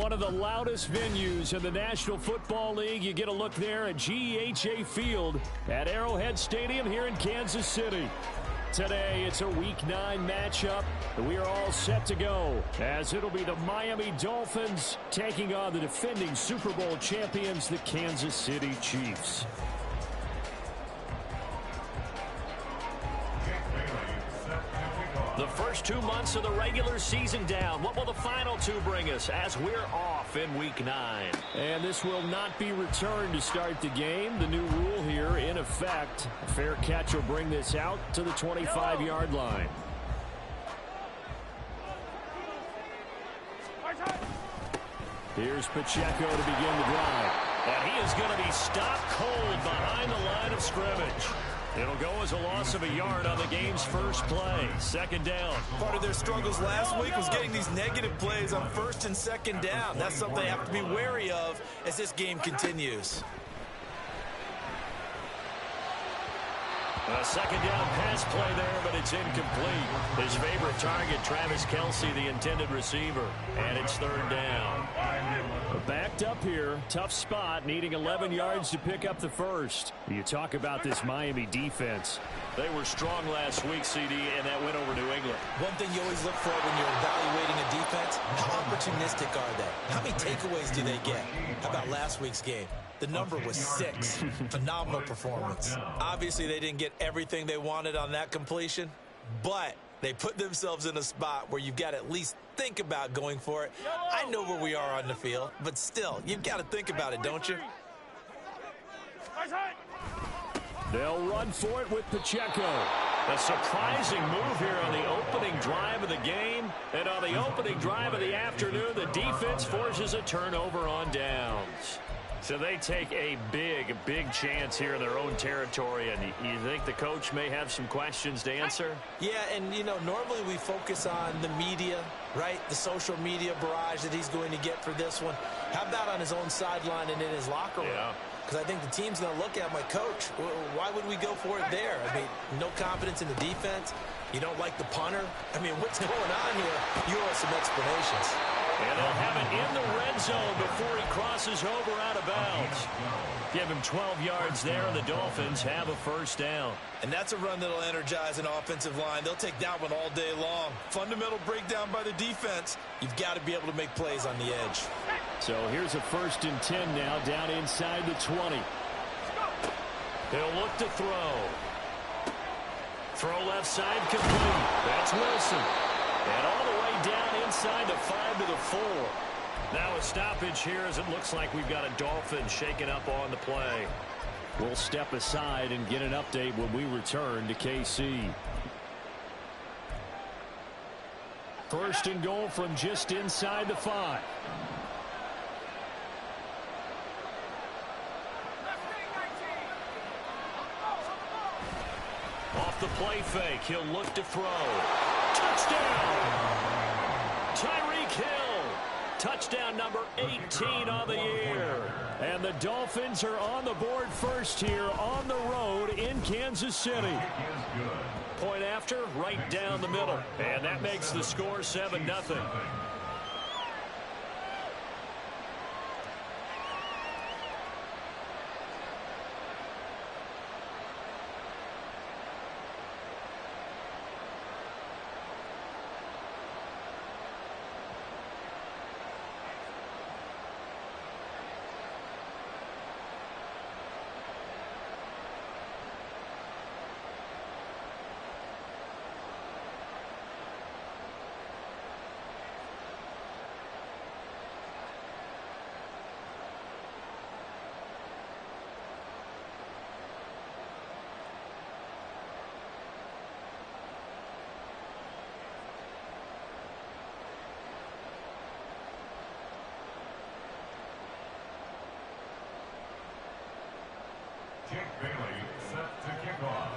one of the loudest venues in the National Football League. You get a look there at GEHA Field at Arrowhead Stadium here in Kansas City. Today, it's a Week 9 matchup, and we are all set to go, as it'll be the Miami Dolphins taking on the defending Super Bowl champions, the Kansas City Chiefs. The first 2 months of the regular season down. What will the final two bring us as we're off in Week 9? And this will not be returned to start the game. The new rule here in effect. A fair catch will bring this out to the 25-yard line. Here's Pacheco to begin the drive. And he is going to be stopped cold behind the line of scrimmage. It'll go as a loss of a yard on the game's first play. Second down. Part of their struggles last week was getting these negative plays on first and second down. That's something they have to be wary of as this game continues. A second down pass play there, but it's incomplete. His favorite target, Travis Kelce, the intended receiver. And it's third down. Backed up here. Tough spot, needing 11 yards to pick up the first. You talk about this Miami defense. They were strong last week, CD, and that went over New England. One thing you always look for when you're evaluating a defense, how opportunistic are they? How many takeaways do they get? How about last week's game? The number was 6. Phenomenal performance. Obviously, they didn't get everything they wanted on that completion, but they put themselves in a spot where you've got to at least think about going for it. I know where we are on the field, but still, you've got to think about it, don't you? They'll run for it with Pacheco. A surprising move here on the opening drive of the game. And on the opening drive of the afternoon, the defense forces a turnover on downs. So they take a big chance here in their own territory. And you think the coach may have some questions to answer? Yeah, and, you know, normally we focus on the media, right? The social media barrage that he's going to get for this one. How about on his own sideline and in his locker room? Yeah. Because I think the team's going to look at my coach. Why would we go for it there? I mean, no confidence in the defense. You don't like the punter. I mean, what's going on here? You owe some explanations. And they'll have it in the red zone before he crosses over out of bounds. Give him 12 yards there, and the Dolphins have a first down. And that's a run that'll energize an offensive line. They'll take that one all day long. Fundamental breakdown by the defense. You've got to be able to make plays on the edge. So here's a 1st and 10 now, down inside the 20. He'll look to throw. Throw left side complete. That's Wilson. And all the way down inside the 5 to the 4. Now a stoppage here as it looks like we've got a Dolphin shaken up on the play. We'll step aside and get an update when we return to KC. 1st and goal from just inside the 5. Off the play fake, he'll look to throw. Touchdown! Tyreek Hill. Touchdown number 18 on the year. And the Dolphins are on the board first here on the road in Kansas City. Point after, right down the middle. And that makes the score 7-0. Bailey set to kick off.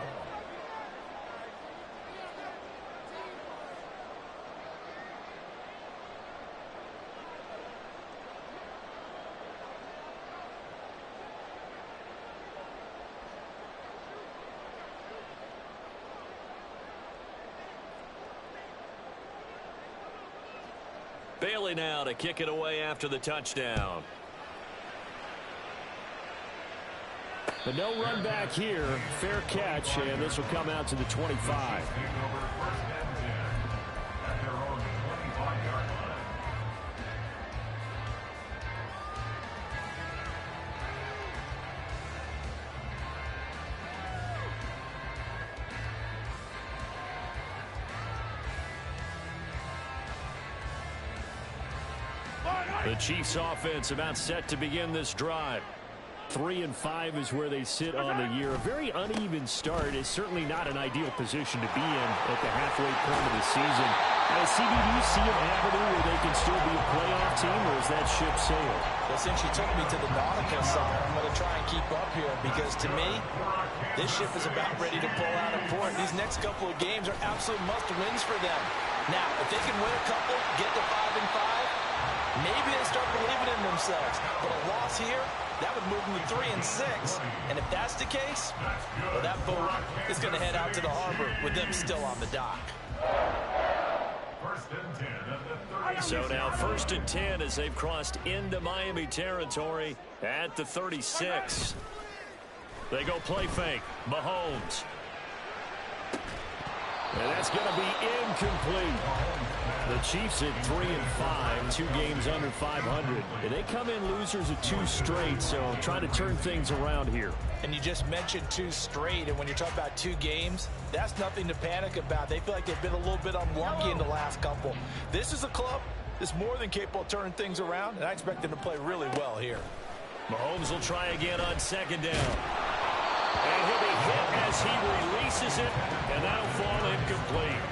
Bailey now to kick it away after the touchdown. But no run back here. Fair catch, and this will come out to the 25. The Chiefs offense about set to begin this drive. 3-5 is where they sit on the year. A very uneven start is certainly not an ideal position to be in at the halfway point of the season. CD, do you see an avenue where they can still be a playoff team, or is that ship sailed? Well, since you took me to the nautical side, I'm going to try and keep up here because to me, this ship is about ready to pull out of port. These next couple of games are absolute must-wins for them. Now, if they can win a couple, get to 5-5, maybe they start believing in themselves. But a loss here, that would move them to 3-6. And if that's the case, well, that boat is going to head out to the harbor with them still on the dock. So now 1st and 10 as they've crossed into Miami territory at the 36. They go play fake. Mahomes. And that's going to be incomplete. The Chiefs at 3-5, 2 games under 500. And they come in losers of 2 straight, so trying to turn things around here. And you just mentioned 2 straight, and when you're talking about 2 games, that's nothing to panic about. They feel like they've been a little bit unlucky in the last couple. This is a club that's more than capable of turning things around, and I expect them to play really well here. Mahomes will try again on 2nd down. And he'll be hit as he releases it, and that'll fall incomplete.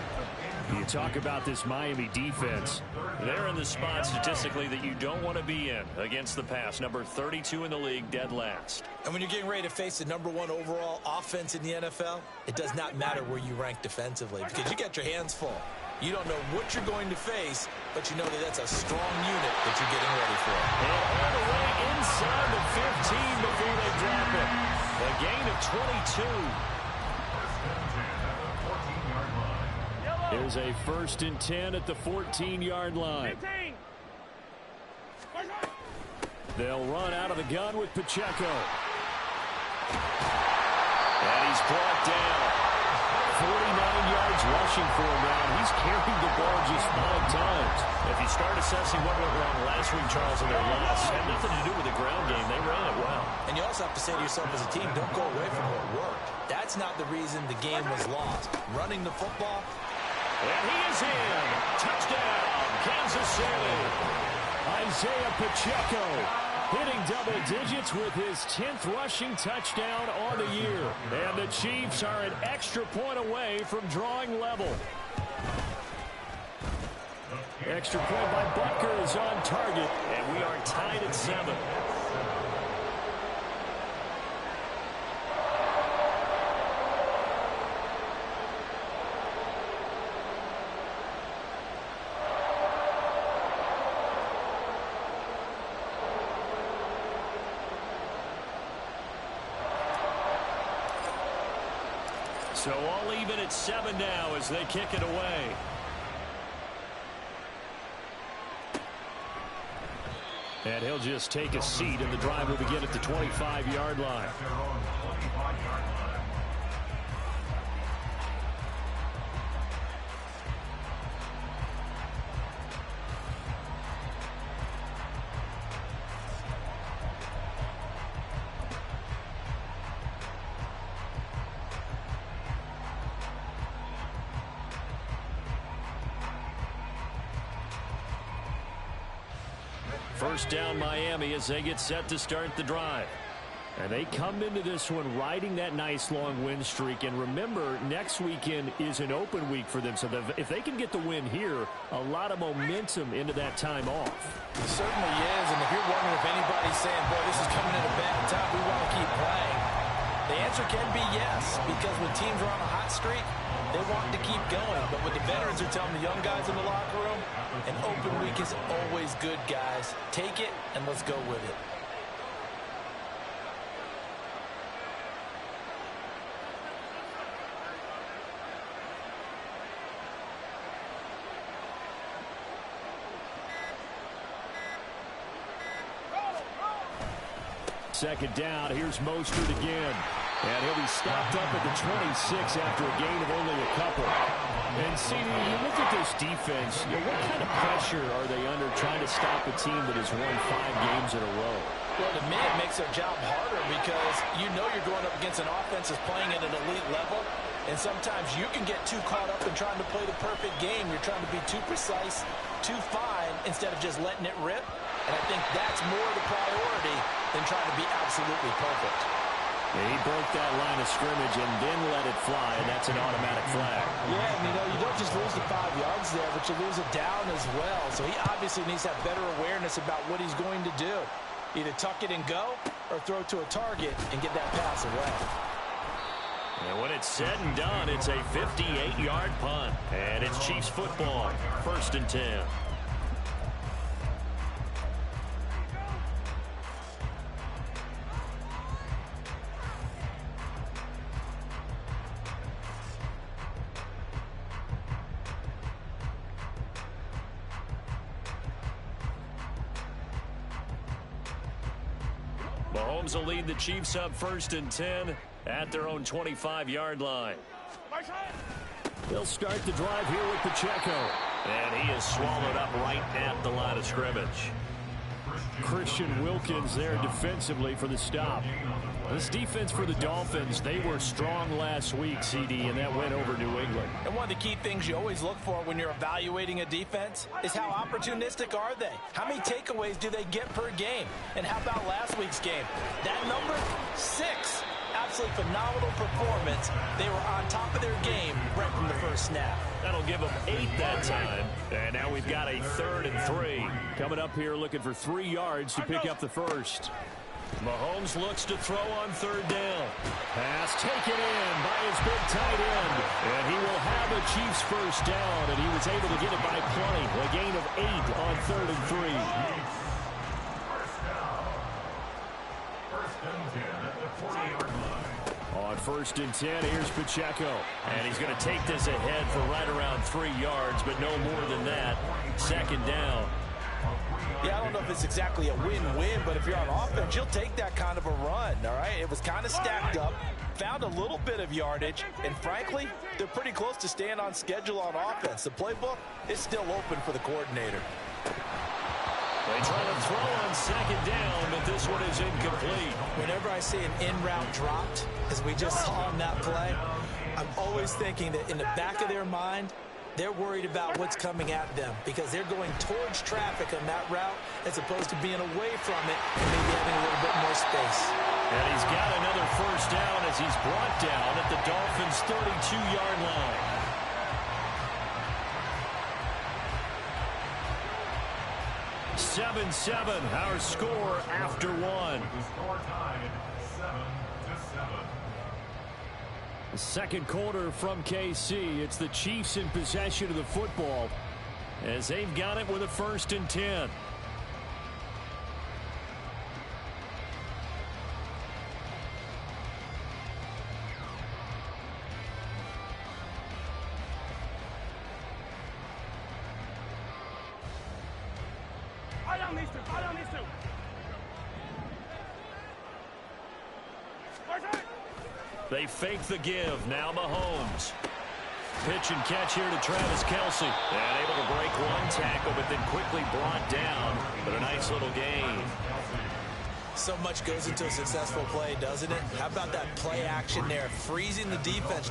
You talk about this Miami defense. They're in the spot statistically that you don't want to be in against the pass. Number 32 in the league, dead last. And when you're getting ready to face the #1 overall offense in the NFL, it does not matter where you rank defensively because you got your hands full. You don't know what you're going to face, but you know that that's a strong unit that you're getting ready for. And all the way inside the 15 before they drop it. A gain of 22. Here's a 1st and 10 at the 14-yard line. They'll run out of the gun with Pacheco. And he's brought down. 49 yards rushing for him now. He's carried the ball just 5 times. If you start assessing what went wrong last week, Charles, in their loss, had nothing to do with the ground game. They ran it well. And you also have to say to yourself as a team, don't go away from what worked. That's not the reason the game was lost. Running the football. And he is in. Touchdown, Kansas City. Isaiah Pacheco hitting double digits with his 10th rushing touchdown on the year. And the Chiefs are an extra point away from drawing level. Extra point by Butker is on target. And we are tied at 7. So all even at 7 now as they kick it away. And he'll just take a seat, and the drive will begin at the 25-yard line. First down Miami as they get set to start the drive. And they come into this one riding that nice long win streak. And remember, next weekend is an open week for them. So if they can get the win here, a lot of momentum into that time off. It certainly is. And if you're wondering if anybody's saying, boy, this is coming at a bad time, we want to keep playing, the answer can be yes. Because when teams are on a hot streak, they want to keep going. But what the veterans are telling the young guys in the locker room, an open week is always good, guys. Take it, and let's go with it. second down. Here's Mostert again. And he'll be stopped up at the 26 after a gain of only a couple. And see, you look at this defense, what kind of pressure are they under trying to stop a team that has won 5 games in a row? Well, to me, it makes their job harder because you know you're going up against an offense that's playing at an elite level. And sometimes you can get too caught up in trying to play the perfect game. You're trying to be too precise, too fine, instead of just letting it rip. And I think that's more the priority than trying to be absolutely perfect. Yeah, he broke that line of scrimmage and then let it fly, and that's an automatic flag. Yeah, and you don't just lose the 5 yards there, but you lose it down as well. So he obviously needs to have better awareness about what he's going to do. Either tuck it and go or throw to a target and get that pass away. And when it's said and done, it's a 58-yard punt. And it's Chiefs football, 1st and 10. Mahomes will lead the Chiefs up 1st and 10 at their own 25-yard line. They'll start the drive here with Pacheco. And he is swallowed up right at the line of scrimmage. Christian Wilkins there defensively for the stop. This defense for the Dolphins, they were strong last week, CD, and that went over New England. And one of the key things you always look for when you're evaluating a defense is how opportunistic are they? How many takeaways do they get per game? And how about last week's game? That number, 6. Absolutely phenomenal performance. They were on top of their game right from the first snap. That'll give them 8 that time. And now we've got a 3rd and 3. Coming up here looking for 3 yards to pick up the first. Mahomes looks to throw on 3rd down. Pass taken in by his big tight end. And he will have a Chiefs first down, and he was able to get it by plenty. A gain of 8 on 3rd and 3. First and 10 at the 40-yard line. On 1st and 10, here's Pacheco. And he's going to take this ahead for right around 3 yards, but no more than that. 2nd down. Yeah, I don't know if it's exactly a win-win, but if you're on offense, you'll take that kind of a run, all right? It was kind of stacked up, found a little bit of yardage, and frankly, they're pretty close to staying on schedule on offense. The playbook is still open for the coordinator. They try to throw on 2nd down, but this one is incomplete. Whenever I see an in-route dropped, as we just saw on that play, I'm always thinking that in the back of their mind, they're worried about what's coming at them because they're going towards traffic on that route as opposed to being away from it and maybe having a little bit more space. And he's got another first down as he's brought down at the Dolphins' 32-yard line. Seven, our score after 1. The score tied 7-7. The second quarter from KC. It's the Chiefs in possession of the football as they've got it with a 1st and 10. They fake the give. Now Mahomes. Pitch and catch here to Travis Kelce. And able to break one tackle, but then quickly brought down. But a nice little gain. So much goes into a successful play, doesn't it? How about that play action there, freezing the defense?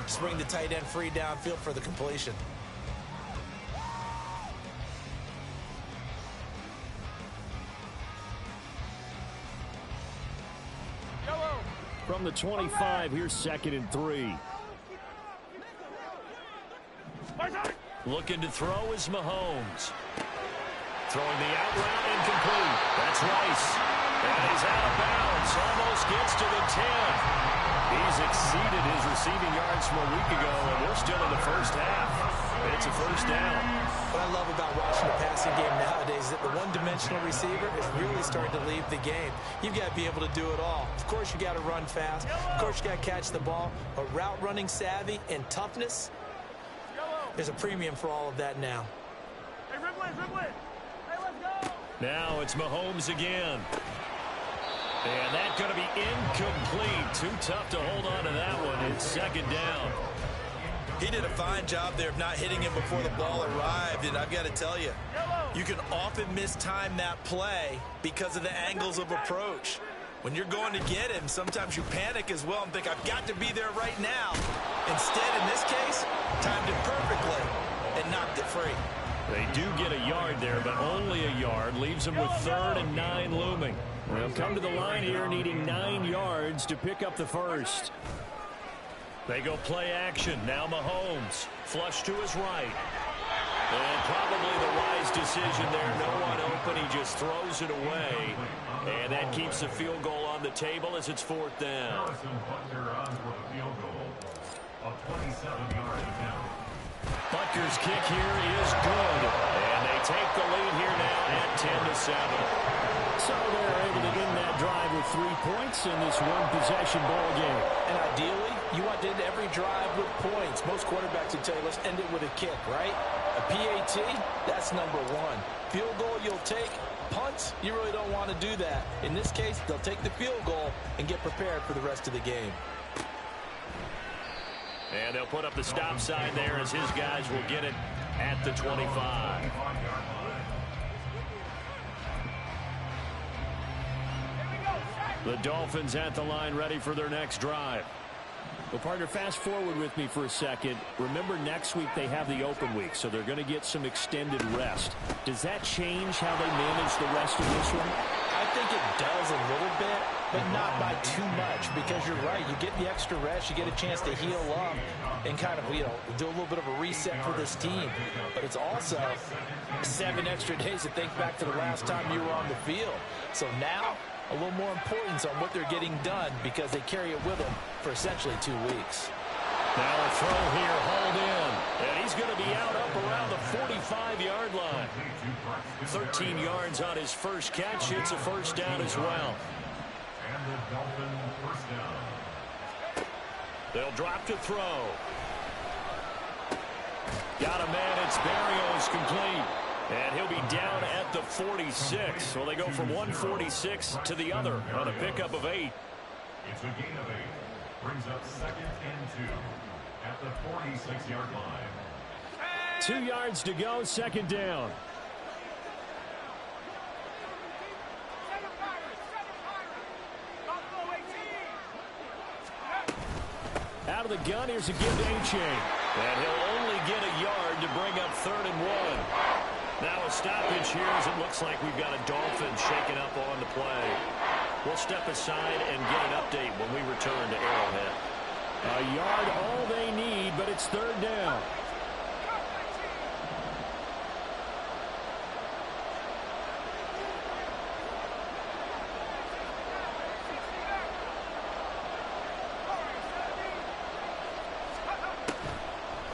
Just bring the tight end free downfield for the completion. From the 25, here's 2nd and 3. Looking to throw is Mahomes. Throwing the out route incomplete. That's Rice. And he's out of bounds. Almost gets to the 10. He's exceeded his receiving yards from a week ago, and we're still in the first half. It's a first down. What I love about watching the passing game nowadays is that the one-dimensional receiver is really starting to leave the game. You've got to be able to do it all. Of course, you got to run fast. Of course, you got to catch the ball. But route running savvy and toughness, there's a premium for all of that now. Hey, Ridley. Hey, let's go. Now it's Mahomes again. And that's going to be incomplete. Too tough to hold on to that one. It's 2nd down. He did a fine job there of not hitting him before the ball arrived, and I've got to tell you, you can often mistime that play because of the angles of approach. When you're going to get him, sometimes you panic as well and think, I've got to be there right now. Instead, in this case, timed it perfectly and knocked it free. They do get a yard there, but only a yard. Leaves them with 3rd and 9 looming. They'll come to the line here needing 9 yards to pick up the first. They go play action. Now Mahomes. Flush to his right. And probably the wise decision there. No one open. He just throws it away. And that keeps the field goal on the table as it's 4th down. Butker's kick here is good. And they take the lead here now at 10-7. So they're able to end that drive with 3 points in this one-possession ball game. And ideally, you want to end every drive with points. Most quarterbacks would tell you, let's end it with a kick, right? A PAT, that's number 1. Field goal you'll take. Punts, you really don't want to do that. In this case, they'll take the field goal and get prepared for the rest of the game. And they'll put up the stop sign there as his guys will get it at the 25. The Dolphins at the line ready for their next drive. Well, partner, fast forward with me for a second. Remember, next week they have the open week, so they're going to get some extended rest. Does that change how they manage the rest of this one? I think it does a little bit, but not by too much, because you're right. You get the extra rest, you get a chance to heal up and kind of, do a little bit of a reset for this team. But it's also 7 extra days to think back to the last time you were on the field. So now, a little more importance on what they're getting done because they carry it with them for essentially 2 weeks. Now a throw here, hauled in. And he's going to be out up around the 45-yard line. 13 yards on his first catch. It's a first down as well. And the Dolphin first down. They'll drop to throw. Got a man. It's Barrios complete. And he'll be down at the 46. Well, they go from 146 to the other on a pickup of 8. It's a gain of 8. Brings up 2nd and 2 at the 46-yard line. 2 yards to go, 2nd down. Out of the gun, here's a give to A-Chain. And he'll only get a yard to bring up 3rd and 1. Now a stoppage here as it looks like we've got a Dolphin shaken up on the play. We'll step aside and get an update when we return to Arrowhead. A yard all they need, but it's 3rd down.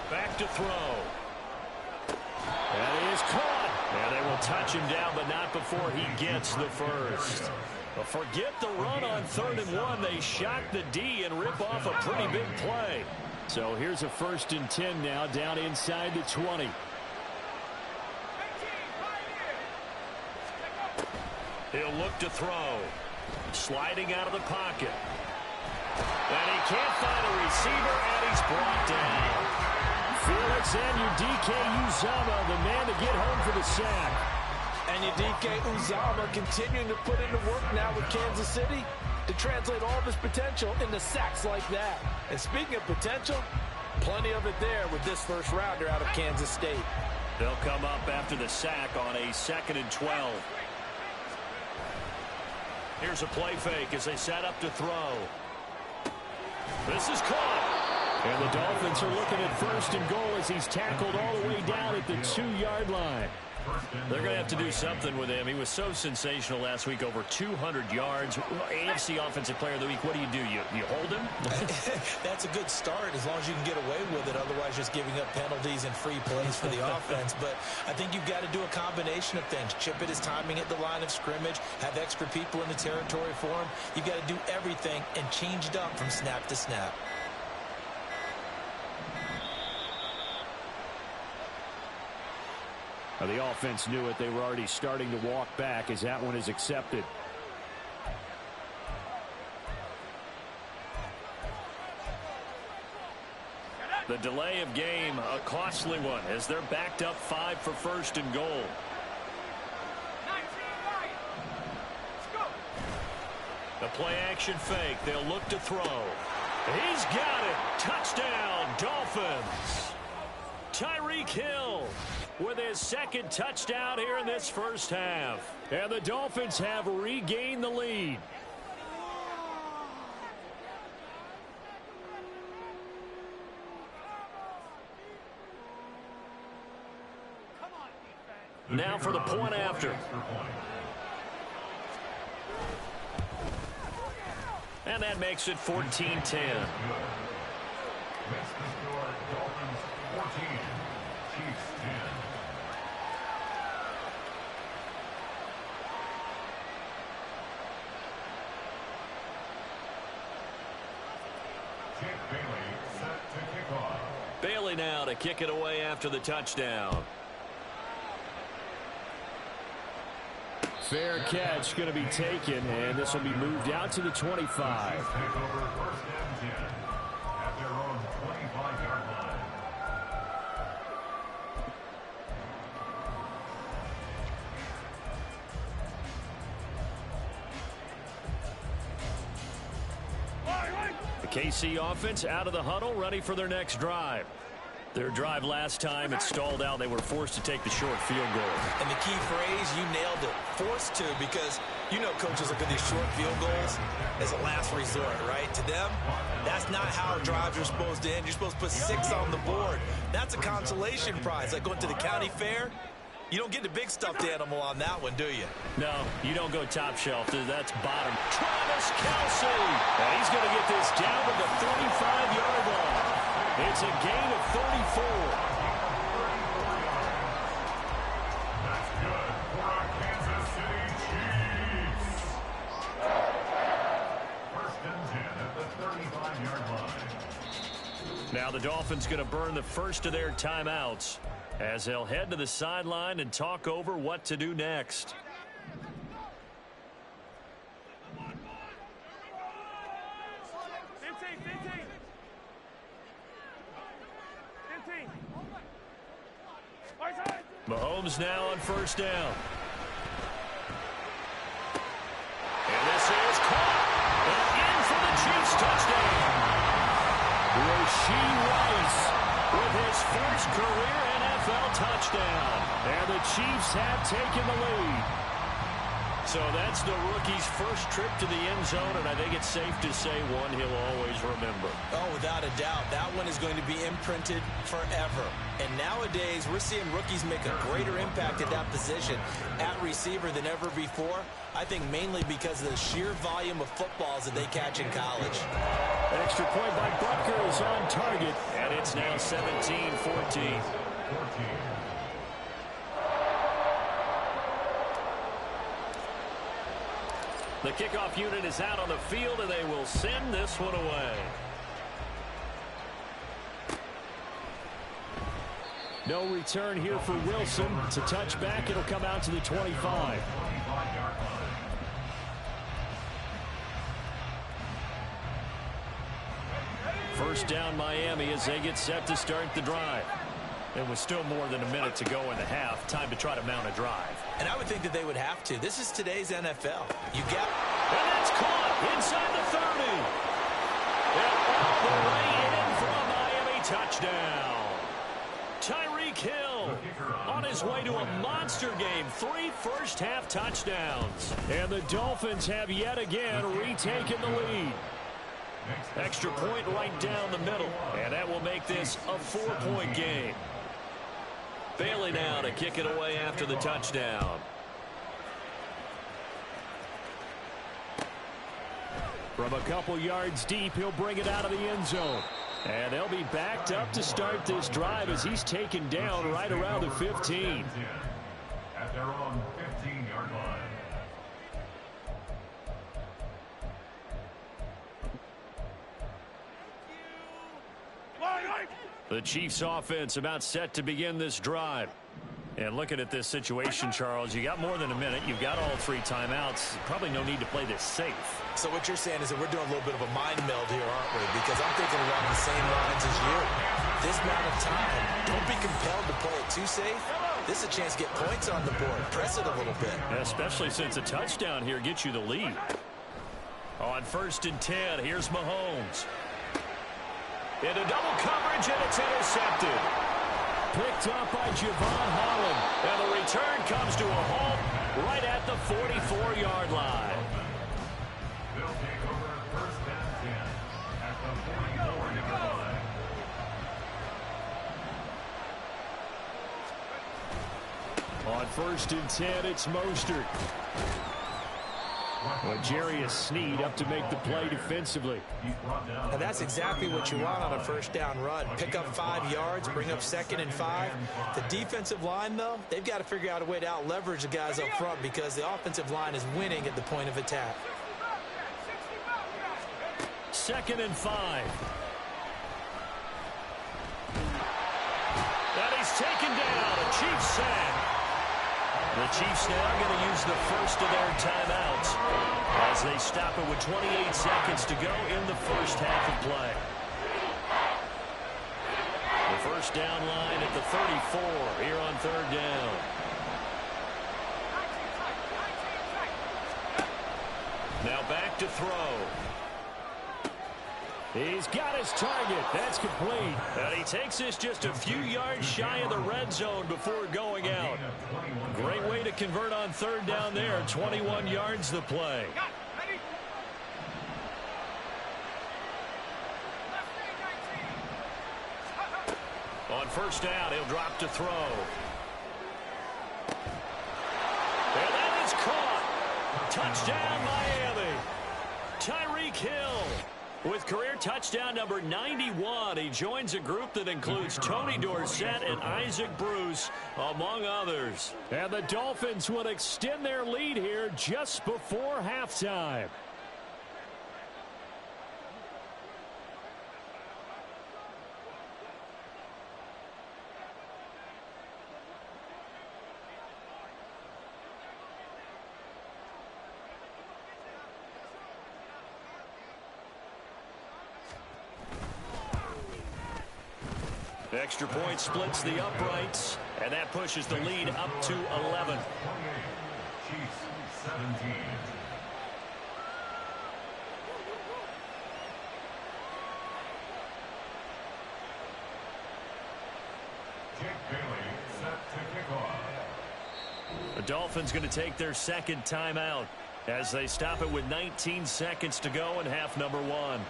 Back to throw. That is caught. And they will touch him down, but not before he gets the first. But forget the run on 3rd and 1. They shock the D and rip off a pretty big play. So here's a 1st and 10 now, down inside the 20. He'll look to throw. Sliding out of the pocket. And he can't find a receiver, and he's brought down. Felix Anudike-Uzomah, the man to get home for the sack. Anudike-Uzomah continuing to put into work now with Kansas City to translate all of his potential into sacks like that. And speaking of potential, Plenty of it there with this first rounder out of Kansas State. They'll come up after the sack on a 2nd and 12. Here's a play fake as they set up to throw. This is caught. And the Dolphins are looking at 1st and goal as he's tackled all the way down at the 2-yard line. They're going to have to do something with him. He was so sensational last week, over 200 yards. AFC Offensive Player of the Week, what do? You hold him? That's a good start as long as you can get away with it. Otherwise, just giving up penalties and free plays for the offense. But I think you've got to do a combination of things. Chip it his timing at the line of scrimmage. Have extra people in the territory for him. You've got to do everything and change it up from snap to snap. The offense knew it. They were already starting to walk back as that one is accepted. The delay of game, a costly one, as they're backed up 5 for 1st and goal. The play action fake. They'll look to throw. He's got it. Touchdown, Dolphins. Tyreek Hill with his 2nd touchdown here in this first half. And the Dolphins have regained the lead. Now for the point after. And that makes it 14-10. Makes the score Dolphins 14, Chiefs 10. Chip Bailey set to kick off. Bailey now to kick it away after the touchdown. Fair catch going to be taken, and this will be moved out to the 25. Take over 1st and 10 at their own 25-yard line. The KC offense out of the huddle, ready for their next drive. Their drive last time, it stalled out. They were forced to take the short field goal. And the key phrase, you nailed it. Forced to, because you know coaches look at these short field goals as a last resort, right? To them, that's not how drives are supposed to end. You're supposed to put 6 on the board. That's a consolation prize. Like going to the county fair, you don't get the big stuffed animal on that one, do you? No, you don't go top shelf. That's bottom. Travis Kelce. And he's going to get this down to the 35-yard line. It's a gain of 34. That's good for our Kansas City Chiefs. 1st and 10 at the 35-yard line. Now the Dolphins going to burn the first of their timeouts as they'll head to the sideline and talk over what to do next. Mahomes now on 1st down. And this is caught. And in for the Chiefs touchdown. Rasheed Rice with his first career NFL touchdown. And the Chiefs have taken the lead. So that's the rookie's first trip to the end zone, and I think it's safe to say one he'll always remember. Oh, without a doubt. That one is going to be imprinted forever. And nowadays, we're seeing rookies make a greater impact at that position at receiver than ever before. I think mainly because of the sheer volume of footballs that they catch in college. An extra point by Butker is on target. And it's now 17-14. The kickoff unit is out on the field, and they will send this one away. No return here for Wilson. To touch back, it'll come out to the 25. First down Miami as they get set to start the drive. It was still more than a minute to go in the half. Time to try to mount a drive. And I would think that they would have to. This is today's NFL. You got... And that's caught inside the 30. And all the way in for a Miami touchdown. on his way to a monster game. 3 first-half touchdowns. And the Dolphins have yet again retaken the lead. Extra point right down the middle. And that will make this a 4-point game. Bailey now to kick it away after the touchdown. From a couple yards deep, he'll bring it out of the end zone. And they'll be backed up to start this drive as he's taken down right around the 15. At their own 15-yard line. The Chiefs offense about set to begin this drive. And looking at this situation, Charles, you got more than a minute. You've got all 3 timeouts. Probably no need to play this safe. So what you're saying is that we're doing a little bit of a mind meld here, aren't we? Because I'm thinking along the same lines as you. This amount of time, don't be compelled to play it too safe. This is a chance to get points on the board. Press it a little bit. Especially since a touchdown here gets you the lead. On 1st and 10, here's Mahomes. Into double coverage, and it's intercepted. Picked up by Javon Holland. And the return comes to a halt right at the 44-yard line. They'll take over 1st and 10 at the 44-yard line. On 1st and 10, it's Mostert. L'Jarius Sneed up to make the play defensively. And that's exactly what you want on a 1st down run. Pick up 5 yards, bring up 2nd and 5. The defensive line, though, they've got to figure out a way to out-leverage the guys up front because the offensive line is winning at the point of attack. 2nd and 5. And he's taken down. A Chiefs sack. The Chiefs now going to use the first of their timeouts as they stop it with 28 seconds to go in the first half of play. The 1st down line at the 34 here on 3rd down. Now back to throw. He's got his target. That's complete. And he takes this just a few yards shy of the red zone before going out. Great way to convert on 3rd down there. 21 yards the play. On 1st down, he'll drop to throw. And that is caught. Touchdown, Miami. Tyreek Hill with career touchdown number 91. He joins a group that includes Tony Dorsett and Isaac Bruce, among others. And the Dolphins will extend their lead here just before halftime. Extra point splits the uprights, and that pushes the lead up to 11. Chiefs 17. Jake Bailey set to kick off. The Dolphins going to take their 2nd timeout as they stop it with 19 seconds to go in half number 1.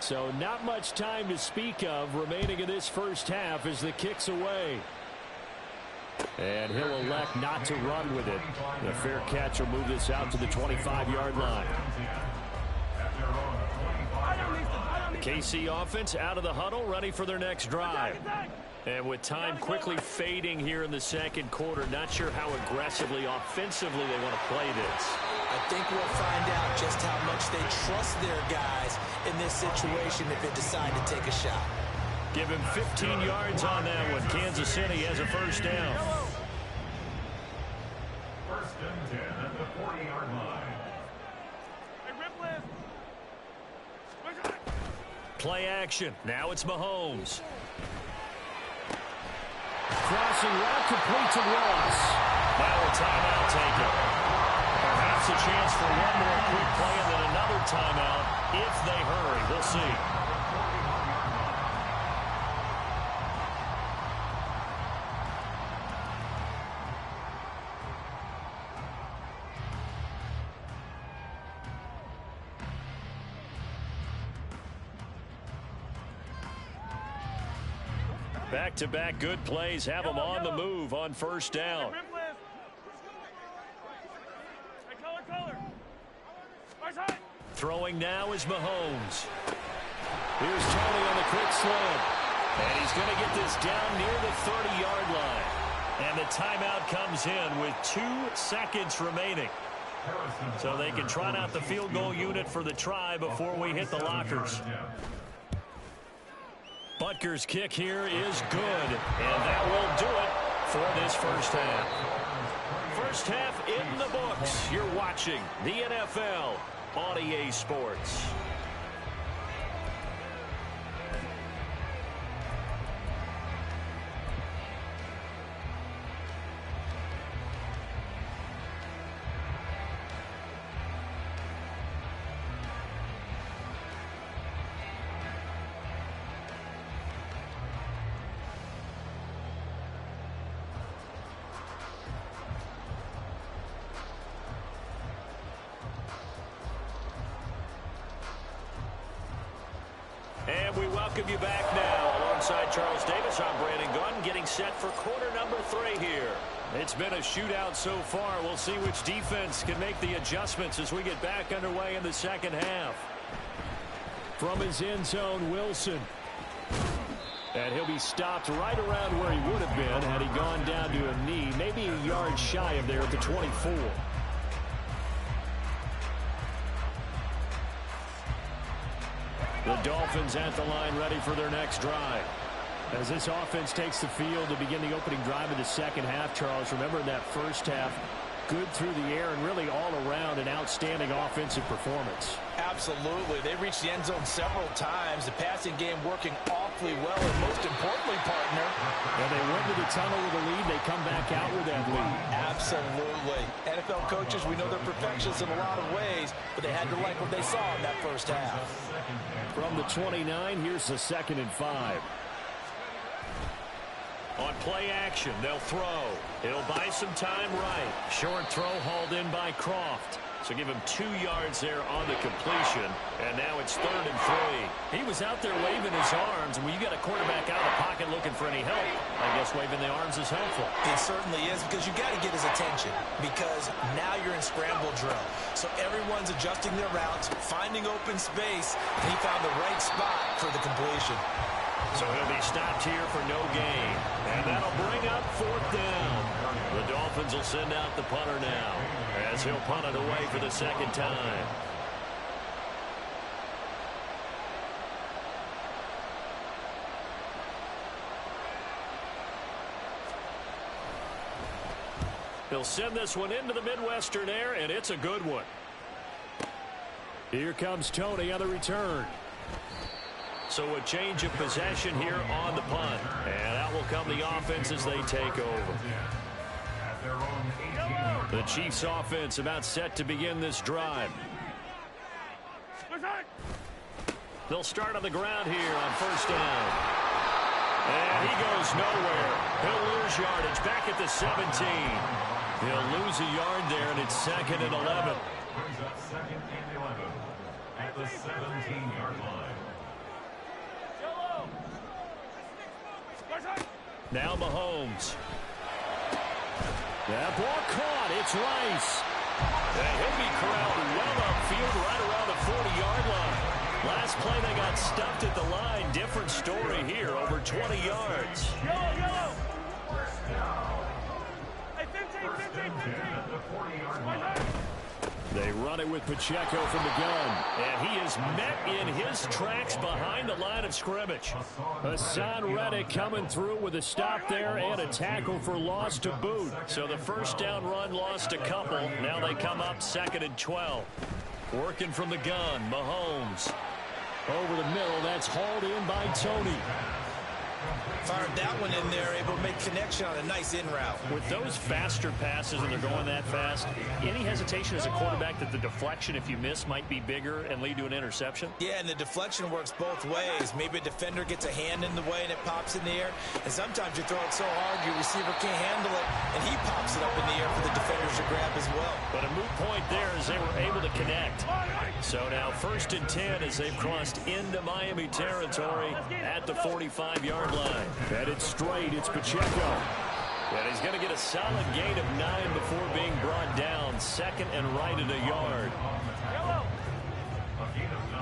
So not much time to speak of remaining in this first half as the kick's away. And he'll elect not to run with it. The fair catch will move this out to the 25-yard line. The KC offense out of the huddle, ready for their next drive. And with time quickly fading here in the 2nd quarter, not sure how aggressively, offensively they want to play this. I think we'll find out just how much they trust their guys in this situation if they decide to take a shot. Give him 15 yards on that one. Kansas City has a 1st down. 1st and 10 at the 40-yard line. Play action. Now it's Mahomes. Crossing route complete to Ross. Now a timeout taken. perhaps a chance for one more quick play and then another timeout if they hurry. We'll see. Back-to-back good plays have them on the move on first down. Throwing now is Mahomes. Here's Tony on the quick slant. And he's going to get this down near the 30-yard line. And the timeout comes in with 2 seconds remaining. So they can trot out the field goal unit for the try before we hit the lockers. Butker's kick here is good, and that will do it for this first half. First half in the books. You're watching the NFL on EA Sports. And we welcome you back now. Alongside Charles Davis, I'm Brandon Gunn, getting set for quarter number 3 here. It's been a shootout so far. We'll see which defense can make the adjustments as we get back underway in the second half. From his end zone, Wilson. And he'll be stopped right around where he would have been had he gone down to a knee, maybe a yard shy of there at the 24. The Dolphins at the line ready for their next drive. As this offense takes the field to begin the opening drive of the second half, Charles, remember in that first half, good through the air and really all around an outstanding offensive performance. Absolutely. They reached the end zone several times. The passing game working awfully well, and most importantly, partner. And they went to the tunnel with a lead. They come back out with that lead. Absolutely. NFL coaches, we know they're perfectionists in a lot of ways, but they had to like what they saw in that first half. From the 29, here's the 2nd and 5. On play action, they'll throw. It'll buy some time right. Short throw hauled in by Croft. So give him 2 yards there on the completion. And now it's 3rd and 3. He was out there waving his arms. And when you got a quarterback out of the pocket looking for any help, I guess waving the arms is helpful. It certainly is, because you got to get his attention, because now you're in scramble drill. So everyone's adjusting their routes, finding open space, and he found the right spot for the completion. So he'll be stopped here for no gain. And that'll bring up 4th down. The Dolphins will send out the punter now, as he'll punt it away for the 2nd time. He'll send this one into the Midwestern air, and it's a good one. Here comes Tony on the return. So a change of possession here on the punt. And out will come the offense as they take over. The Chiefs offense about set to begin this drive. They'll start on the ground here on 1st down. And he goes nowhere. He'll lose yardage back at the 17. He'll lose a yard there, and it's 2nd and 11. Brings up 2nd and 11 at the 17-yard line. Now Mahomes. That ball caught. It's Rice. And he'll be corralled well upfield right around the 40-yard line. Last play they got stuffed at the line. Different story here, over 20 yards. Yellow. Hey, 15. They run it with Pacheco from the gun. And he is met in his tracks behind the line of scrimmage. Hassan Reddick coming through with a stop there and a tackle for loss to boot. So the 1st down run lost a couple. Now they come up 2nd and 12. Working from the gun, Mahomes. Over the middle, that's hauled in by Tony. Fired that one in there, able to make connection on a nice in route. With those faster passes and they're going that fast, any hesitation as a quarterback that the deflection, if you miss, might be bigger and lead to an interception? Yeah, and the deflection works both ways. Maybe a defender gets a hand in the way and it pops in the air. And sometimes you throw it so hard your receiver can't handle it, and he pops it up in the air for the defenders to grab as well. But a moot point there as they were able to connect. So now 1st and 10 as they've crossed into Miami territory at the 45-yard line. Headed straight, it's Pacheco. And he's going to get a solid gain of 9 before being brought down. 2nd and right at a yard. A gain of 9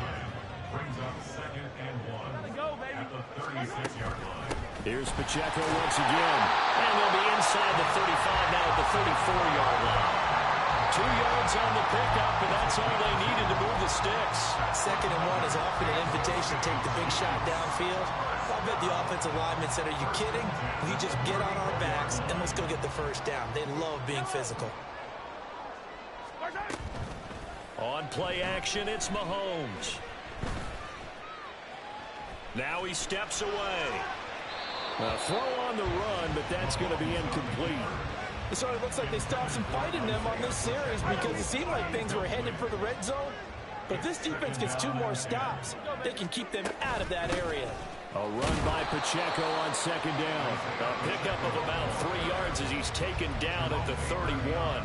brings up 2nd and 1 at the 36-yard line. Here's Pacheco once again. And they'll be inside the 35 now at the 34-yard line. 2 yards on the pickup, and that's all they needed to move the sticks. 2nd and 1 is often an invitation to take the big shot downfield. I bet the offensive lineman said, are you kidding? We just get on our backs and let's go get the first down. They love being physical. On play action, it's Mahomes. Now he steps away. A throw on the run, but that's going to be incomplete. It sort of looks like they stopped some fight in them on this series because it seemed like things were headed for the red zone. But if this defense gets 2 more stops, they can keep them out of that area. A run by Pacheco on 2nd down. A pickup of about 3 yards as he's taken down at the 31.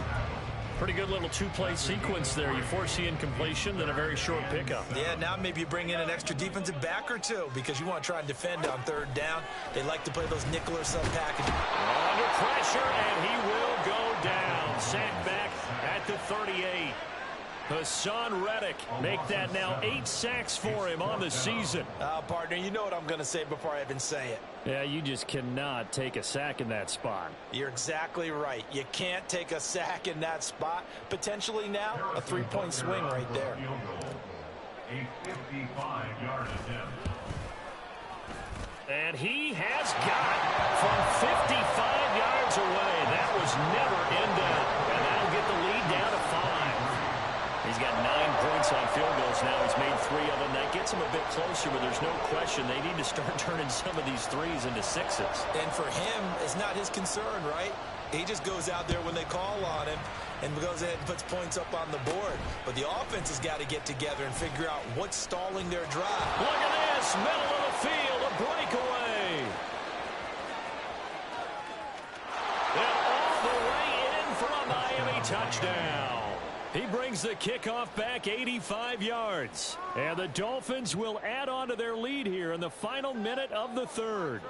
Pretty good little 2-play sequence there. You force the incompletion, then a very short pickup. Yeah, now maybe you bring in an extra defensive back or 2 because you want to try and defend on 3rd down. They like to play those nickel or sub packages. Under pressure, and he will go down. Sacked back at the 38. Hassan Reddick make that now 8 sacks for him on the season. Partner, you know what I'm going to say before I even say it. Yeah, you just cannot take a sack in that spot. You're exactly right. You can't take a sack in that spot. Potentially now a 3-point swing right there. A 55-yard attempt. And he has got from 55 yards away. That was never in doubt. And that'll get the lead down to 5. He's got 9 points on field goals now. He's made 3 of them. That gets him a bit closer, but there's no question they need to start turning some of these 3s into 6s. And for him, it's not his concern, right? He just goes out there when they call on him and goes ahead and puts points up on the board. But the offense has got to get together and figure out what's stalling their drive. Look at this, middle of the field, a breakaway. And all the way in for a Miami touchdown. He brings the kickoff back 85 yards. And the Dolphins will add on to their lead here in the final minute of the 3rd.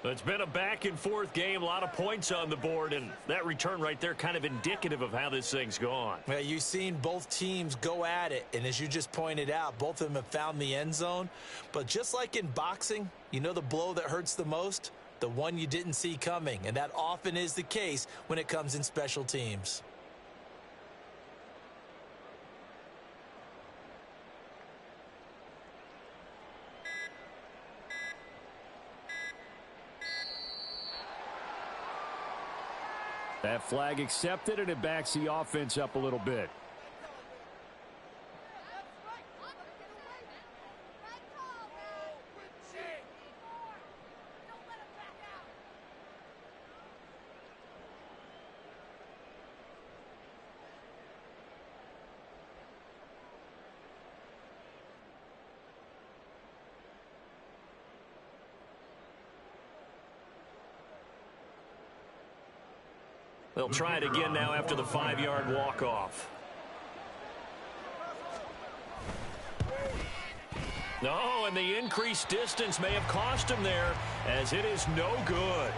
It's been a back-and-forth game, a lot of points on the board, and that return right there kind of indicative of how this thing's gone. Well, you've seen both teams go at it, and as you just pointed out, both of them have found the end zone. But just like in boxing, you know the blow that hurts the most? The one you didn't see coming, and that often is the case when it comes in special teams. That flag accepted, and it backs the offense up a little bit. They'll try it again now after the 5-yard walk-off. No, and the increased distance may have cost him there, as it is no good.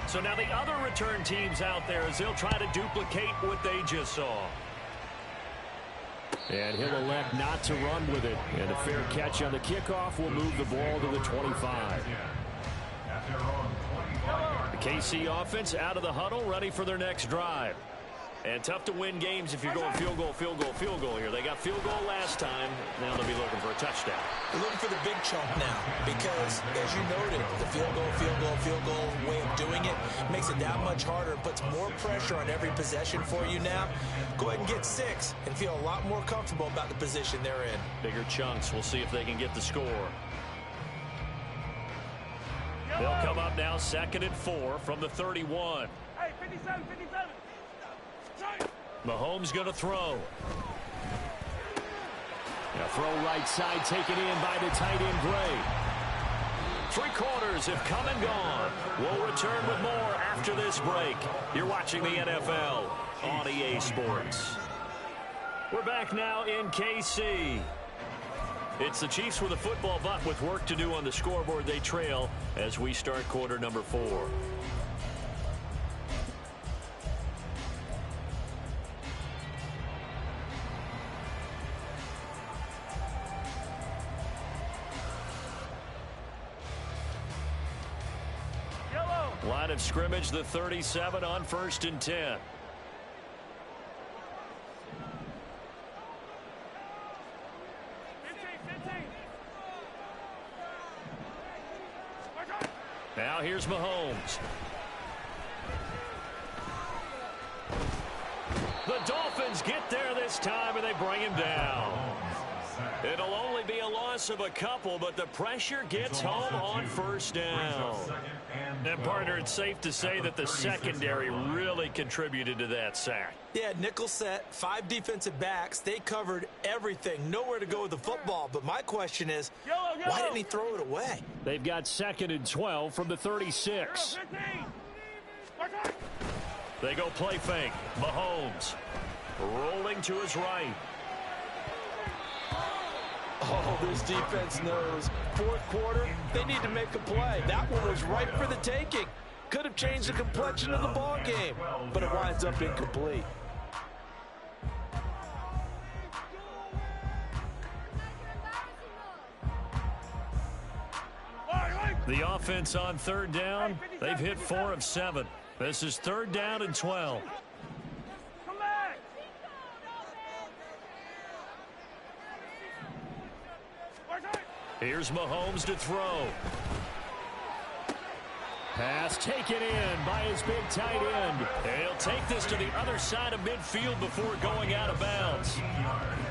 So now the other return teams out there as they'll try to duplicate what they just saw. And he'll elect not to run with it. And a fair catch on the kickoff will move the ball to the 25. The KC offense out of the huddle, ready for their next drive. And tough to win games if you're going field goal, field goal, field goal here. They got field goal last time. Now they'll be looking for a touchdown. They're looking for the big chunk now because, as you noted, the field goal way of doing it makes it that much harder and puts more pressure on every possession for you now. Go ahead and get 6 and feel a lot more comfortable about the position they're in. Bigger chunks. We'll see if they can get the score. They'll come up now 2nd and 4 from the 31. Hey, 57, 57. Mahomes going to throw. A throw right side taken in by the tight end Gray. 3 quarters have come and gone. We'll return with more after this break. You're watching the NFL on EA Sports. We're back now in KC. It's the Chiefs with a football, but with work to do on the scoreboard. They trail as we start quarter number 4. Line of scrimmage, the 37 on 1st and 10. Now here's Mahomes. The Dolphins get there this time, and they bring him down. It'll only be a loss of a couple, but the pressure gets home on 1st down. And, partner, it's safe to say that the secondary really contributed to that sack. Yeah, nickel set, 5 defensive backs. They covered everything. Nowhere to go with the football. But my question is, why didn't he throw it away? They've got 2nd and 12 from the 36. They go play fake. Mahomes rolling to his right. Oh, this defense knows. 4th quarter, they need to make a play. That one was ripe for the taking. Could have changed the complexion of the ball game, but it winds up incomplete. The offense on 3rd down, they've hit 4 of 7. This is 3rd down and 12. Here's Mahomes to throw. Pass taken in by his big tight end. And he'll take this to the other side of midfield before going out of bounds.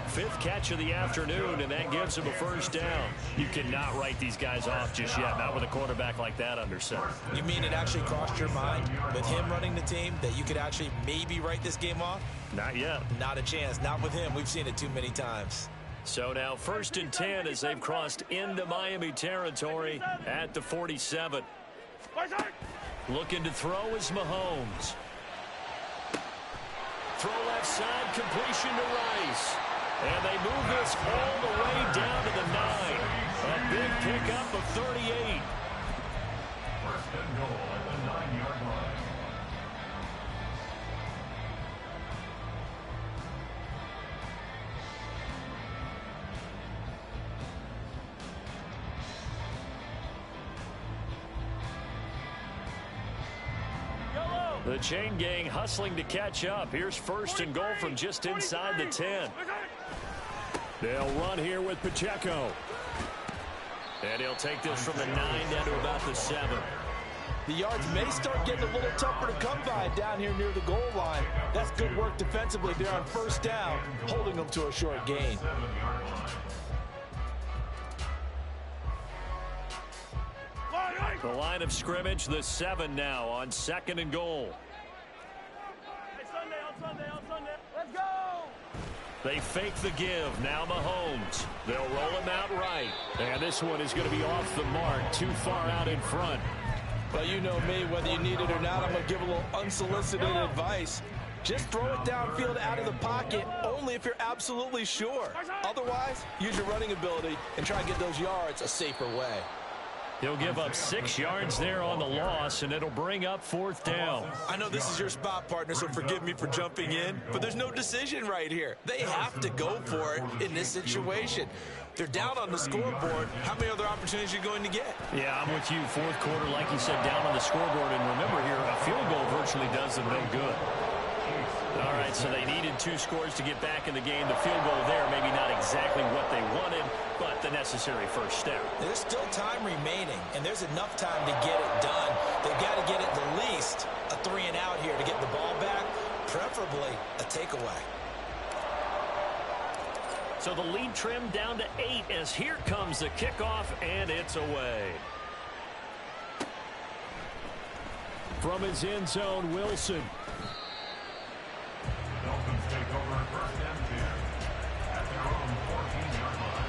5th catch of the afternoon, and that gives him a 1st down. You cannot write these guys off just yet, not with a quarterback like that under center. You mean it actually crossed your mind with him running the team that you could actually maybe write this game off? Not yet. Not a chance. Not with him. We've seen it too many times. So now 1st and 10 as they've crossed into Miami territory at the 47. Looking to throw is Mahomes. Throw left side, completion to Rice. And they move this all the way down to the 9. A big pickup of 38. 1st and goal at the 9-yard line. The chain gang hustling to catch up. Here's 1st and goal from just inside the 10. They'll run here with Pacheco. And he'll take this from the 9 down to about the 7. The yards may start getting a little tougher to come by down here near the goal line. That's good work defensively there on 1st down, holding them to a short gain. The line of scrimmage, the 7 now on 2nd and goal. Hey, Sunday, on Sunday. Let's go! They fake the give. Now Mahomes. They'll roll him out right. And this one is going to be off the mark, too far out in front. Well, you know me, whether you need it or not, I'm going to give a little unsolicited advice. Just throw it downfield out of the pocket, only if you're absolutely sure. Otherwise, use your running ability and try and get those yards a safer way. He'll give up 6 yards there on the loss, and it'll bring up 4th down. I know this is your spot, partner, so forgive me for jumping in, but there's no decision right here. They have to go for it in this situation. They're down on the scoreboard. How many other opportunities are you going to get? Yeah, I'm with you. 4th quarter, like you said, down on the scoreboard. And remember here, a field goal virtually does them no good. All right, right, so they needed 2 scores to get back in the game. The field goal there, maybe not exactly what they wanted, but the necessary first step. There's still time remaining, and there's enough time to get it done. They've got to get at the least a 3-and-out here to get the ball back, preferably a takeaway. So the lead trimmed down to 8 as here comes the kickoff, and it's away. From his end zone, Wilson. Dolphins take over 1st and 10 at their own 14-yard line.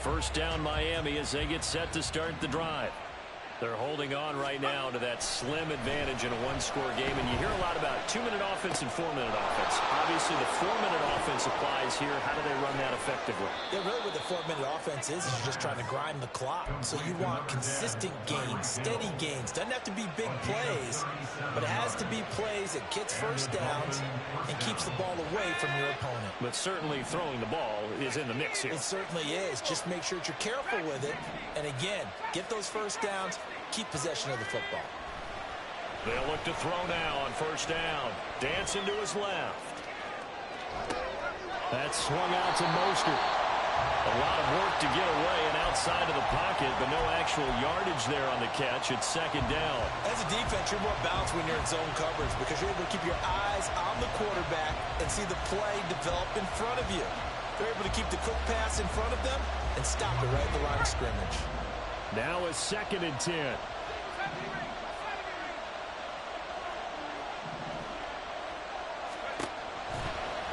First down Miami as they get set to start the drive. They're holding on right now to that slim advantage in a 1-score game, and you hear a lot about 2-minute offense and 4-minute offense. Obviously, the 4-minute offense applies here. How do they run that effectively? Yeah, really what the 4-minute offense is you're just trying to grind the clock. So you want consistent gains, steady gains. Doesn't have to be big plays, but it has to be plays that gets first downs and keeps the ball away from your opponent. But certainly throwing the ball is in the mix here. It certainly is. Just make sure that you're careful with it. And again, get those first downs, keep possession of the football. They'll look to throw now on first down. Dancing to his left. That's swung out to Mostert. A lot of work to get away and outside of the pocket, but no actual yardage there on the catch. It's 2nd down. As a defense, you're more balanced when you're in zone coverage because you're able to keep your eyes on the quarterback and see the play develop in front of you. They're able to keep the quick pass in front of them and stop it right at the line of scrimmage. Now a 2nd and 10.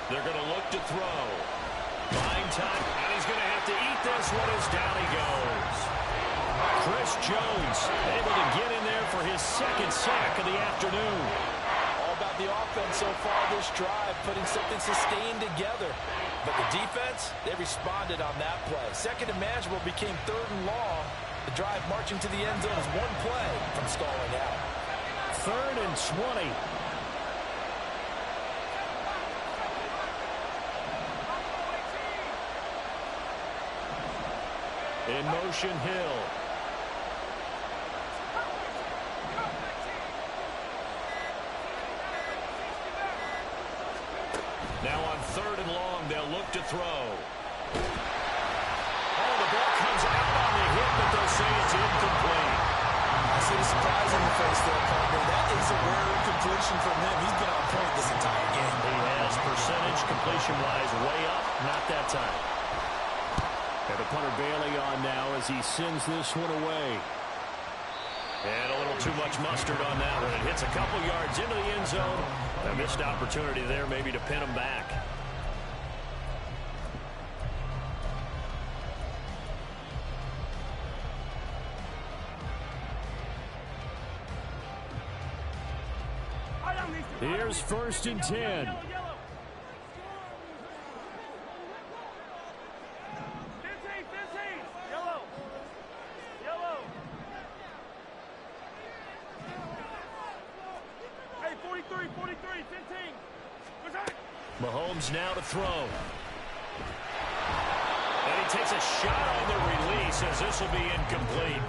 They're going to look to throw. Buying time, and he's going to have to eat this one as down he goes. Chris Jones able to get in there for his 2nd sack of the afternoon. All about the offense so far this drive, putting something sustained together. But the defense, they responded on that play. 2nd and manageable became 3rd and long. The drive marching to the end zone is 1 play from stalling out. 3rd and 20. In motion, Hill. Now on 3rd and long, they'll look to throw. Oh, the ball comes out on the hit, but they'll say it's incomplete. I see the surprise in the face there, partner. That is a rare incompletion from him. He's been on point this entire game. He has percentage completion-wise way up, not that time. And the punter Bailey on now as he sends this one away. And a little too much mustard on that one. It hits a couple yards into the end zone. A missed opportunity there maybe to pin him back. Here's 1st and 10. Mahomes now to throw. And he takes a shot on the release as this will be incomplete.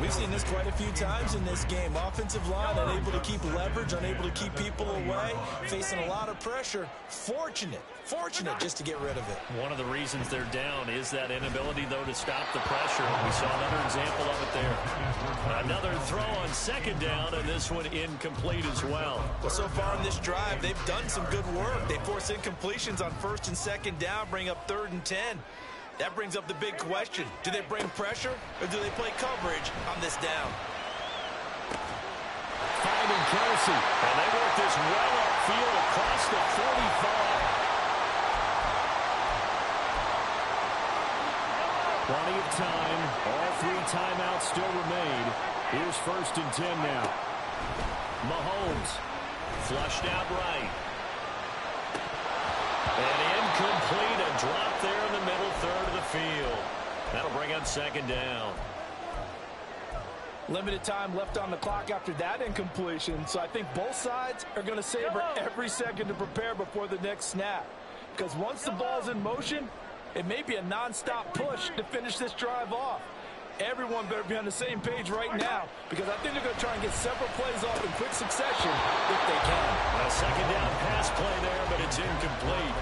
We've seen this quite a few times in this game. Offensive line unable to keep leverage, unable to keep people away, facing a lot of pressure. Fortunate just to get rid of it. One of the reasons they're down is that inability, though, to stop the pressure. We saw another example of it there. Another throw on 2nd down, and this one incomplete as well. Well, so far in this drive, they've done some good work. They force incompletions on 1st and 2nd down, bring up 3rd and 10. That brings up the big question. Do they bring pressure or do they play coverage on this down? Finding Kelsey. And they work this well upfield across the 45. Plenty of time. All 3 timeouts still remain. Here's 1st and 10 now. Mahomes flushed out right. And incomplete, a drop there in the middle 3rd of the field. That'll bring up 2nd down. Limited time left on the clock after that incompletion, so I think both sides are going to savor every second to prepare before the next snap. because once the ball's in motion, it may be a nonstop push to finish this drive off. Everyone better be on the same page right now, because I think they're going to try and get several plays off in quick succession if they can. A second down pass play there, but it's incomplete.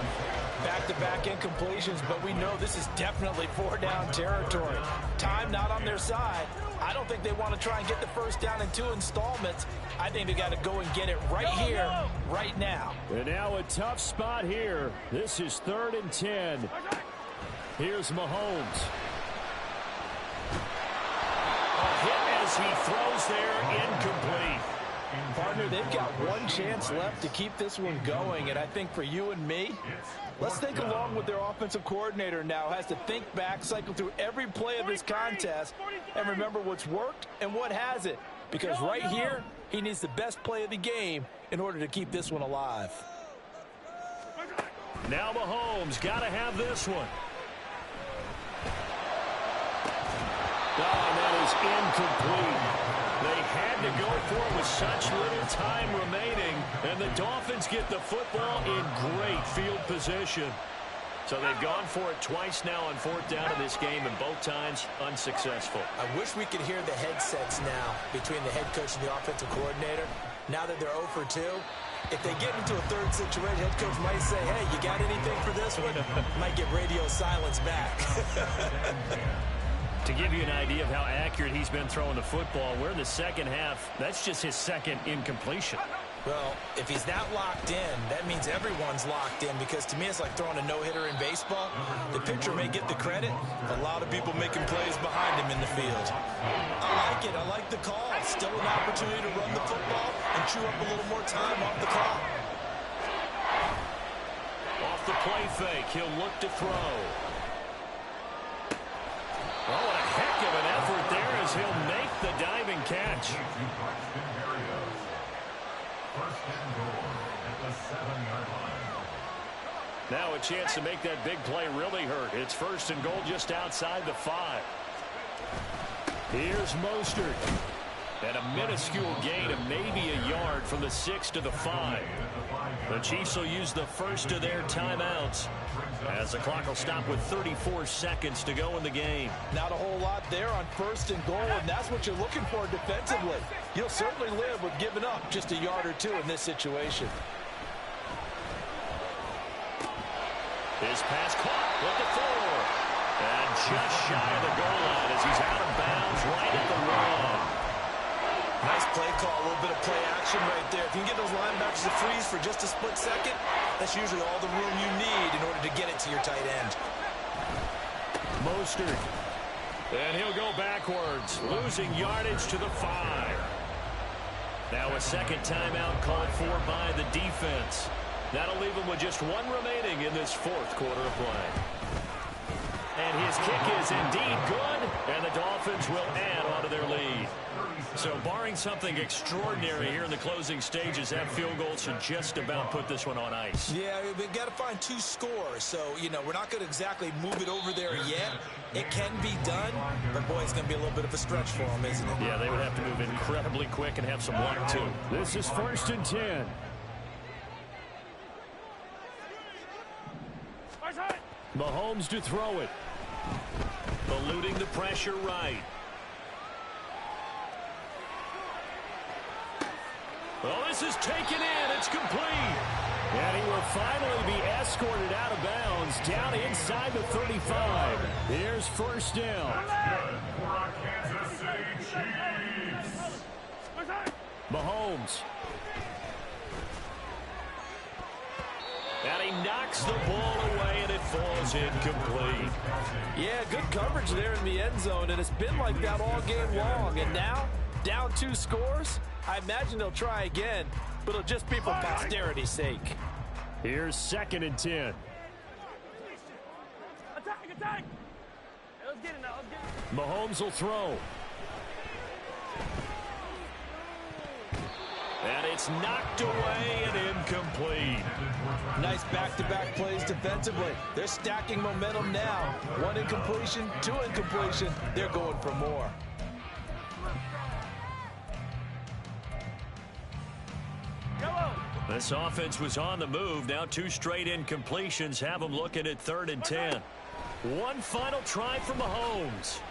Back-to-back incompletions, but we know this is definitely four-down territory. Time not on their side. I don't think they want to try and get the first down in 2 installments. I think they got to go and get it right here, right now. And now a tough spot here. This is 3rd and 10. Here's Mahomes. A hit as he throws there, incomplete. Partner, they've got one chance left to keep this one going, and I think for you and me, let's think along with their offensive coordinator now. Has to think back, cycle through every play of this contest, and remember what's worked and what hasn't. Because right here, he needs the best play of the game in order to keep this one alive. Now Mahomes got to have this one. Oh, and that is incomplete. They had to go for it with such little time remaining, and the Dolphins get the football in great field position. So they've gone for it twice now on 4th down in this game, and both times unsuccessful. I wish we could hear the headsets now between the head coach and the offensive coordinator. Now that they're 0 for 2, if they get into a third situation, head coach might say, hey, you got anything for this one? Might get radio silence back. To give you an idea of how accurate he's been throwing the football, we're in the second half. That's just his second incompletion. Well, if he's that locked in, that means everyone's locked in, because to me it's like throwing a no-hitter in baseball. The pitcher may get the credit, a lot of people making plays behind him in the field. I like it. I like the call. Still an opportunity to run the football and chew up a little more time off the clock. Off the play fake, he'll look to throw. Oh, what a heck of an effort there as he'll make the diving catch. Now a chance to make that big play really hurt. It's 1st and goal just outside the 5. Here's Mostert. And a minuscule gain of maybe a yard from the 6 to the 5. The Chiefs will use the first of their timeouts, as the clock will stop with 34 seconds to go in the game. Not a whole lot there on 1st and goal, and that's what you're looking for defensively. You'll certainly live with giving up just a yard or 2 in this situation. His pass caught with the 4. And just shy of the goal line as he's out of bounds right at the 1. Nice play call, a little bit of play action right there. If you can get those linebackers to freeze for just a split second, that's usually all the room you need in order to get it to your tight end. Mostert. And he'll go backwards, losing yardage to the 5. Now a second timeout called for by the defense. That'll leave him with just 1 remaining in this 4th quarter of play. And his kick is indeed good, and the Dolphins will add on to their lead. So barring something extraordinary here in the closing stages, that field goal should just about put this one on ice. Yeah, we've got to find 2 scores. So, you know, we're not going to exactly move it over there yet. It can be done, but boy, it's going to be a little bit of a stretch for them, isn't it? Yeah, they would have to move incredibly quick and have some luck, too. This is 1st and 10. Mahomes to throw it. Eluding the pressure right. Oh, this is taken in. It's complete. And he will finally be escorted out of bounds down inside the 35. Here's 1st down. Mahomes. And he knocks the ball away, and it falls incomplete. Yeah, good coverage there in the end zone, and it's been like that all game long. And now, down 2 scores, I imagine they'll try again, but it'll just be for posterity's sake. Here's 2nd and 10. Attack, attack! Hey, let's get it now, let's get it. Mahomes will throw. And it's knocked away and incomplete. Nice back-to-back plays defensively. They're stacking momentum now. 1 incompletion, 2 incompletion. They're going for more. This offense was on the move. Now 2 straight incompletions have them looking at 3rd and 10. One final try for Mahomes.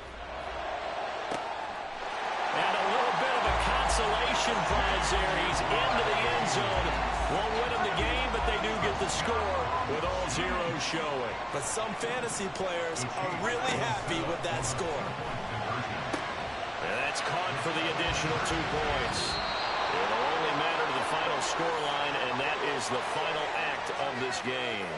And a little bit of a consolation prize there. He's into the end zone. Won't win them the game, but they do get the score with all zeros showing. But some fantasy players are really happy with that score. And that's caught for the additional 2 points. It'll only matter to the final scoreline, and that is the final act of this game.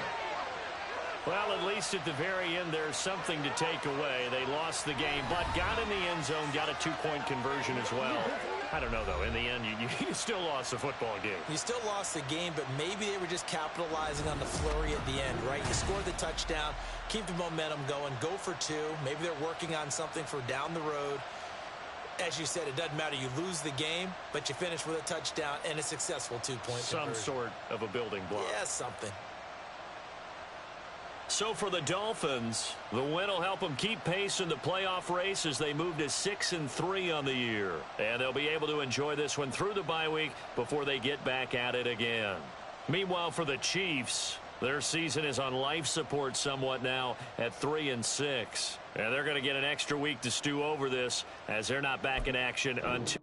Well, at least at the very end, there's something to take away. They lost the game, but got in the end zone, got a 2-point conversion as well. I don't know, though. In the end, you still lost the football game. You still lost the game, but maybe they were just capitalizing on the flurry at the end, right? You scored the touchdown, keep the momentum going, go for 2. Maybe they're working on something for down the road. As you said, it doesn't matter. You lose the game, but you finish with a touchdown and a successful 2-point Some conversion. sort of a building block. Yeah, something. So for the Dolphins, the win will help them keep pace in the playoff race as they move to 6-3 on the year. And they'll be able to enjoy this one through the bye week before they get back at it again. Meanwhile, for the Chiefs, their season is on life support somewhat now at 3-6. And they're going to get an extra week to stew over this as they're not back in action until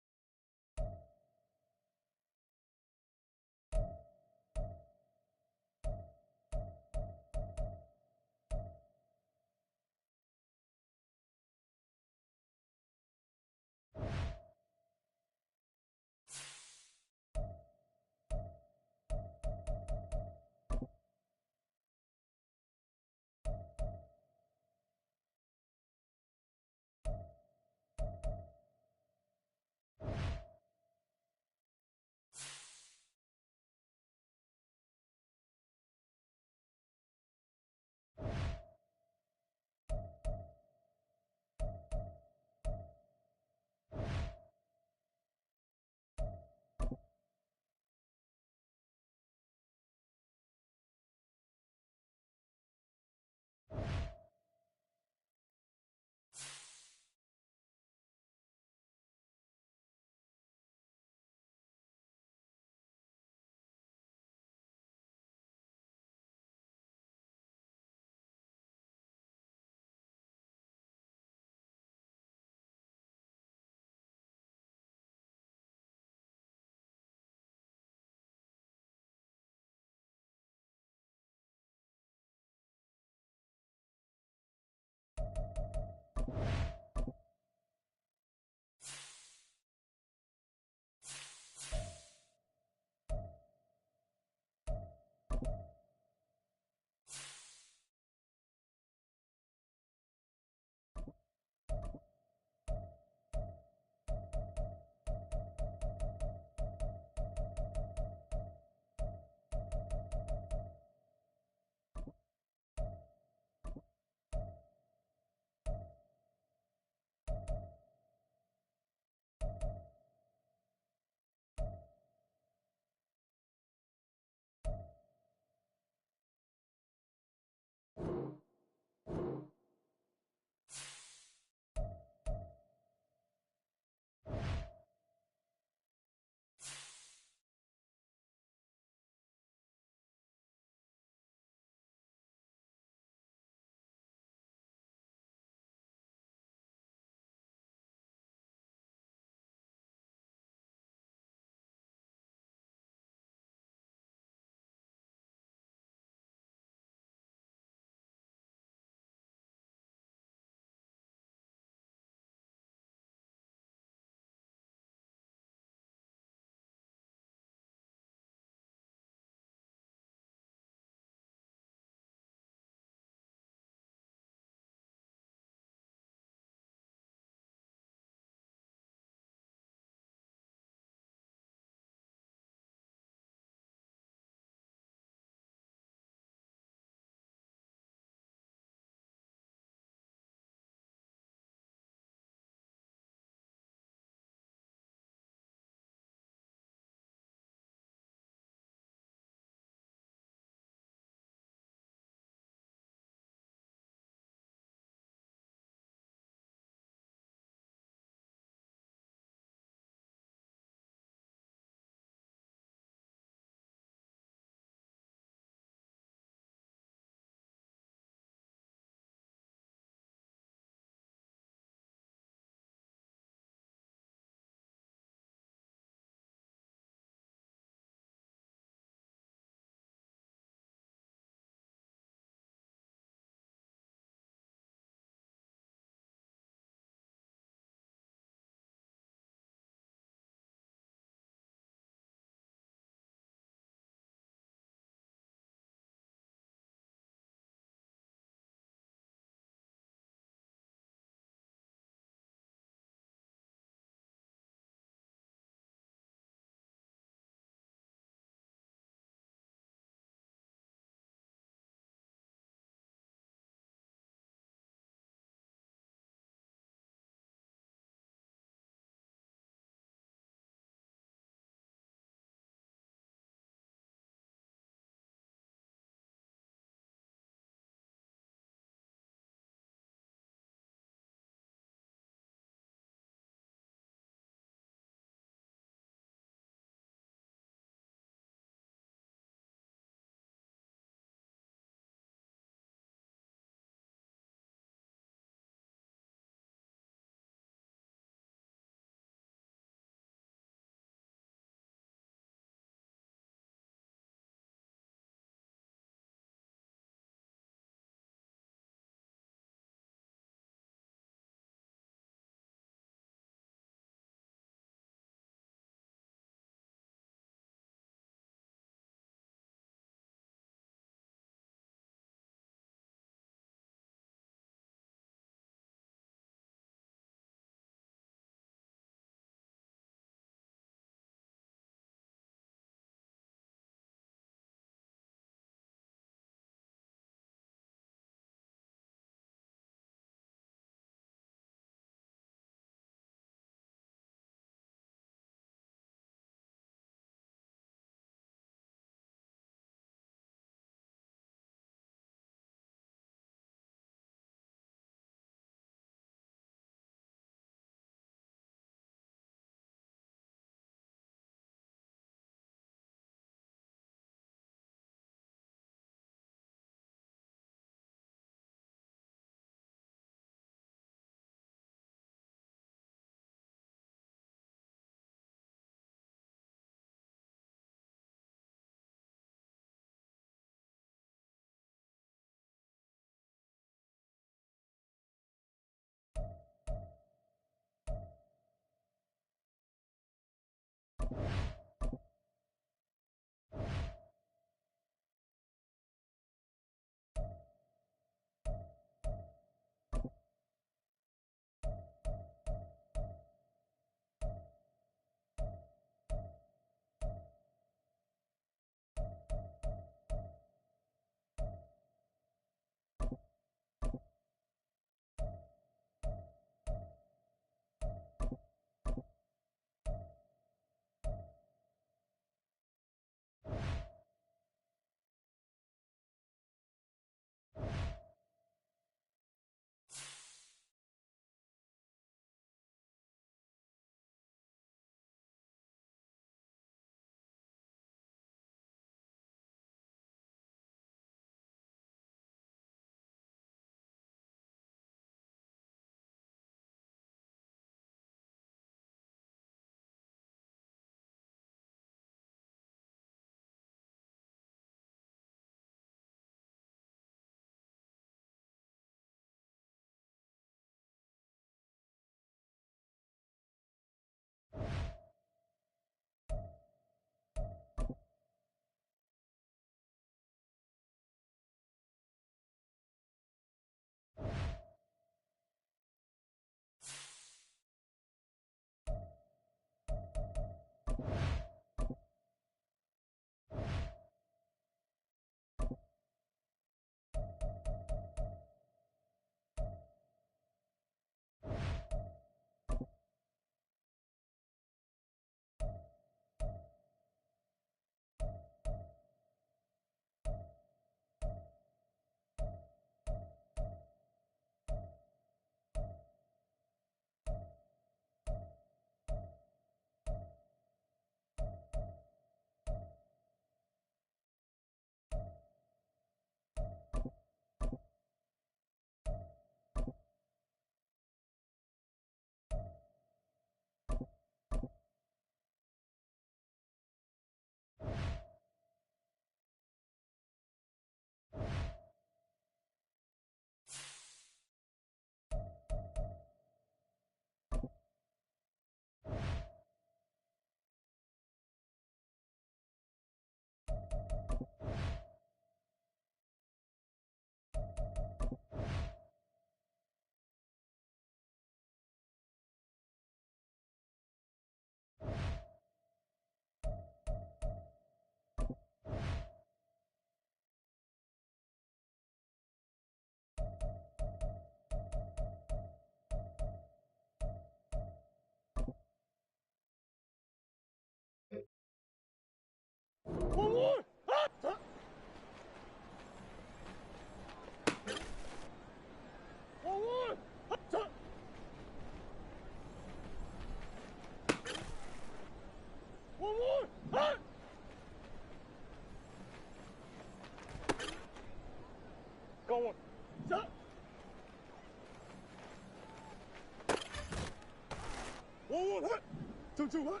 2-2, what?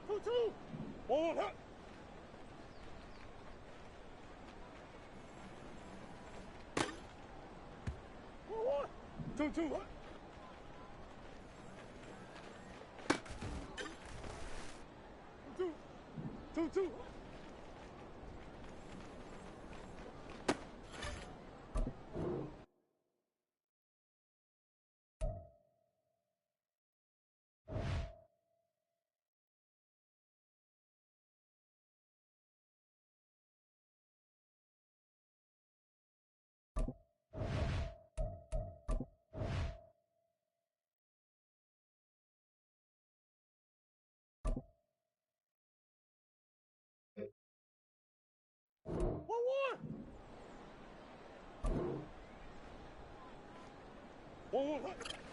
2-2. 1-1, hot. 1-1. 2-2, what? 2-2. 2-2. One, hot.